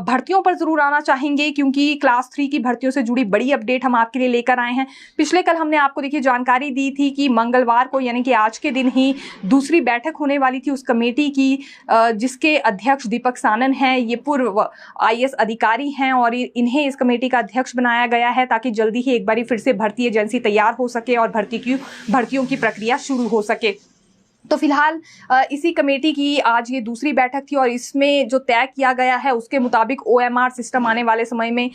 भर्तियों पर जरूर आना चाहेंगे क्योंकि क्लास 3 की भर्तियों से जुड़ी बड़ी अपडेट हम आपके लिए लेकर आए हैं। पिछले कल हमने आपको देखिए जानकारी दी थी कि मंगलवार को यानी कि आज के दिन ही दूसरी बैठक होने वाली थी उस कमेटी की, जिसके अध्यक्ष दीपक सानन हैं। ये पूर्व आईएएस अधिकारी हैं और इन्हें इस कमेटी का अध्यक्ष बनाया गया है ताकि जल्दी ही एक बार फिर से भर्ती एजेंसी तैयार हो सके और भर्तियों की प्रक्रिया शुरू हो सके। तो फिलहाल इसी कमेटी की आज ये दूसरी बैठक थी और इसमें जो तय किया गया है उसके मुताबिक ओएमआर सिस्टम आने वाले समय में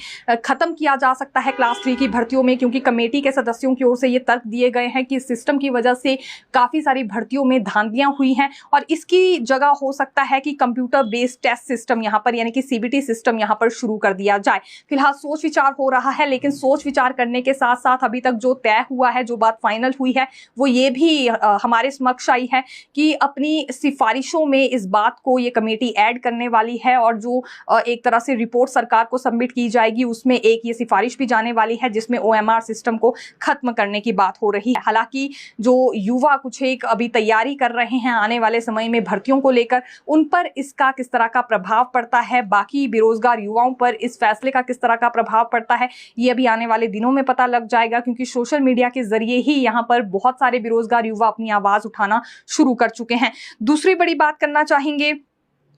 खत्म किया जा सकता है क्लास 3 की भर्तियों में, क्योंकि कमेटी के सदस्यों की ओर से ये तर्क दिए गए हैं कि इस सिस्टम की वजह से काफ़ी सारी भर्तियों में धांधलियां हुई हैं और इसकी जगह हो सकता है कि कंप्यूटर बेस्ड टेस्ट सिस्टम यहाँ पर यानी कि सीबीटी सिस्टम यहाँ पर शुरू कर दिया जाए। फिलहाल सोच विचार हो रहा है, लेकिन सोच विचार करने के साथ साथ अभी तक जो तय हुआ है, जो बात फाइनल हुई है, वो ये भी हमारे समक्ष आई है कि अपनी सिफारिशों में इस बात को ये कमेटी ऐड करने वाली है और जो एक तरह से रिपोर्ट सरकार को सबमिट की जाएगी उसमें एक ये सिफारिश भी जाने वाली है जिसमें ओएमआर सिस्टम को खत्म करने की बात हो रही है। हालांकि जो युवा कुछ एक अभी तैयारी कर रहे हैं आने वाले समय में भर्तियों को लेकर, उन पर इसका किस तरह का प्रभाव पड़ता है, बाकी बेरोजगार युवाओं पर इस फैसले का किस तरह का प्रभाव पड़ता है, ये अभी आने वाले दिनों में पता लग जाएगा, क्योंकि सोशल मीडिया के जरिए ही यहाँ पर बहुत सारे बेरोजगार युवा अपनी आवाज उठाना शुरू कर चुके हैं। दूसरी बड़ी बात करना चाहेंगे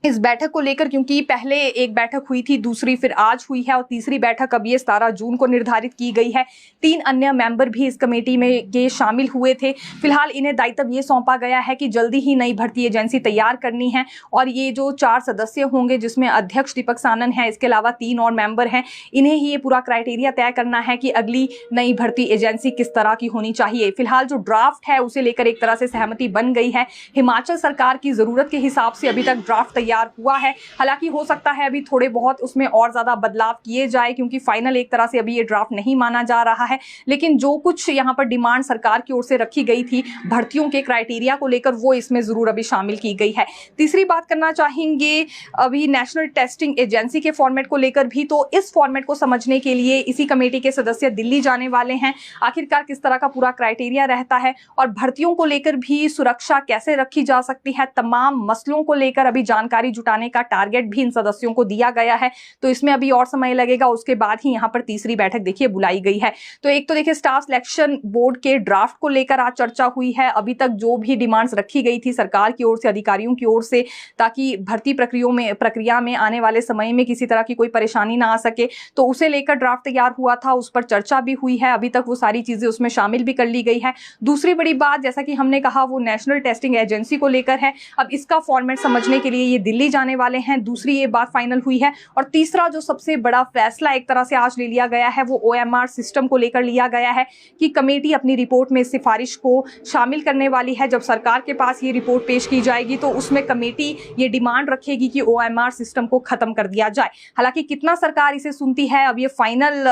इस बैठक को लेकर, क्योंकि पहले एक बैठक हुई थी, दूसरी फिर आज हुई है और तीसरी बैठक अब ये 17 जून को निर्धारित की गई है। 3 अन्य मेंबर भी इस कमेटी में के शामिल हुए थे। फिलहाल इन्हें दायित्व ये सौंपा गया है कि जल्दी ही नई भर्ती एजेंसी तैयार करनी है और ये जो 4 सदस्य होंगे जिसमें अध्यक्ष दीपक सानन है, इसके अलावा 3 और मेंबर हैं, इन्हें ही ये पूरा क्राइटेरिया तय करना है कि अगली नई भर्ती एजेंसी किस तरह की होनी चाहिए। फिलहाल जो ड्राफ्ट है उसे लेकर एक तरह से सहमति बन गई है। हिमाचल सरकार की जरूरत के हिसाब से अभी तक ड्राफ्ट तैयार हुआ है। हालांकि हो सकता है अभी थोड़े बहुत उसमें और ज्यादा बदलाव किए जाए, क्योंकि फाइनल एक तरह से अभी ये ड्राफ्ट नहीं माना जा रहा है, लेकिन जो कुछ यहाँ पर डिमांड सरकार की ओर से रखी गई थी भर्तियों के क्राइटेरिया को लेकर, वो इसमें जरूर अभी शामिल की गई है। तीसरी बात करना चाहेंगे अभी नेशनल टेस्टिंग एजेंसी के फॉर्मेट को लेकर भी। तो इस फॉर्मेट को समझने के लिए इसी कमेटी के सदस्य दिल्ली जाने वाले हैं, आखिरकार किस तरह का पूरा क्राइटेरिया रहता है और भर्तियों को लेकर भी सुरक्षा कैसे रखी जा सकती है, तमाम मसलों को लेकर अभी जानकारी जुटाने का टारगेट भी इन सदस्यों को दिया गया है। तो इसमें अभी और समय लगेगा, उसके बाद ही यहाँ पर तीसरी बैठक देखिए बुलाई गई है। तो एक तो देखिए स्टाफ सिलेक्शन बोर्ड के ड्राफ्ट को लेकर आज चर्चा हुई है। अभी तक जो भी डिमांड्स रखी गई थी सरकार की ओर से, अधिकारियों की ओर से, ताकि भर्ती प्रक्रिया में आने वाले समय में किसी तरह की कोई परेशानी ना आ सके, तो उसे लेकर ड्राफ्ट तैयार हुआ था, उस पर चर्चा भी हुई है। अभी तक वो सारी चीजें उसमें शामिल भी कर ली गई है। दूसरी बड़ी बात, जैसा कि हमने कहा, वो नेशनल टेस्टिंग एजेंसी को लेकर है। अब इसका फॉर्मेट समझने के लिए ये दिल्ली जाने वाले हैं, दूसरी ये बात फाइनल हुई है। और तीसरा जो सबसे बड़ा फैसला एक तरह से आज ले लिया गया है वो ओएमआर सिस्टम को लेकर लिया गया है कि कमेटी अपनी रिपोर्ट में सिफारिश को शामिल करने वाली है। जब सरकार के पास ये रिपोर्ट पेश की जाएगी तो उसमें कमेटी ये डिमांड रखेगी कि ओएमआर सिस्टम को खत्म कर दिया जाए। हालांकि कितना सरकार इसे सुनती है, अब ये फाइनल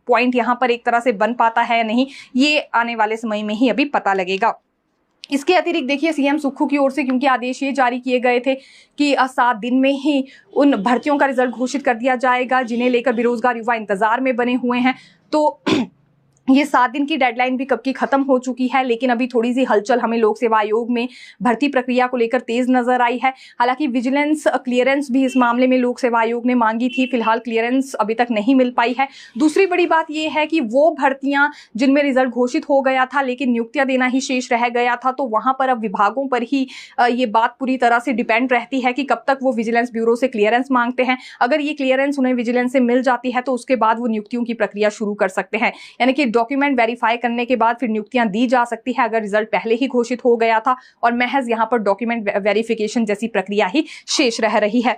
पॉइंट यहाँ पर एक तरह से बन पाता है या नहीं, ये आने वाले समय में ही अभी पता लगेगा। इसके अतिरिक्त देखिए सीएम सुक्खू की ओर से, क्योंकि आदेश ये जारी किए गए थे कि 7 दिन में ही उन भर्तियों का रिजल्ट घोषित कर दिया जाएगा जिन्हें लेकर बेरोजगार युवा इंतजार में बने हुए हैं। तो ये 7 दिन की डेडलाइन भी कब की खत्म हो चुकी है, लेकिन अभी थोड़ी सी हलचल हमें लोक सेवा आयोग में भर्ती प्रक्रिया को लेकर तेज नजर आई है। हालांकि विजिलेंस क्लियरेंस भी इस मामले में लोक सेवा आयोग ने मांगी थी, फिलहाल क्लियरेंस अभी तक नहीं मिल पाई है। दूसरी बड़ी बात यह है कि वो भर्तियां जिनमें रिजल्ट घोषित हो गया था लेकिन नियुक्तियां देना ही शेष रह गया था, तो वहां पर अब विभागों पर ही ये बात पूरी तरह से डिपेंड रहती है कि कब तक वो विजिलेंस ब्यूरो से क्लियरेंस मांगते हैं। अगर ये क्लियरेंस उन्हें विजिलेंस से मिल जाती है तो उसके बाद वो नियुक्तियों की प्रक्रिया शुरू कर सकते हैं, यानी कि डॉक्यूमेंट वेरीफाई करने के बाद फिर नियुक्तियां दी जा सकती है अगर रिजल्ट पहले ही घोषित हो गया था और महज यहां पर डॉक्यूमेंट वेरिफिकेशन जैसी प्रक्रिया ही शेष रह रही है।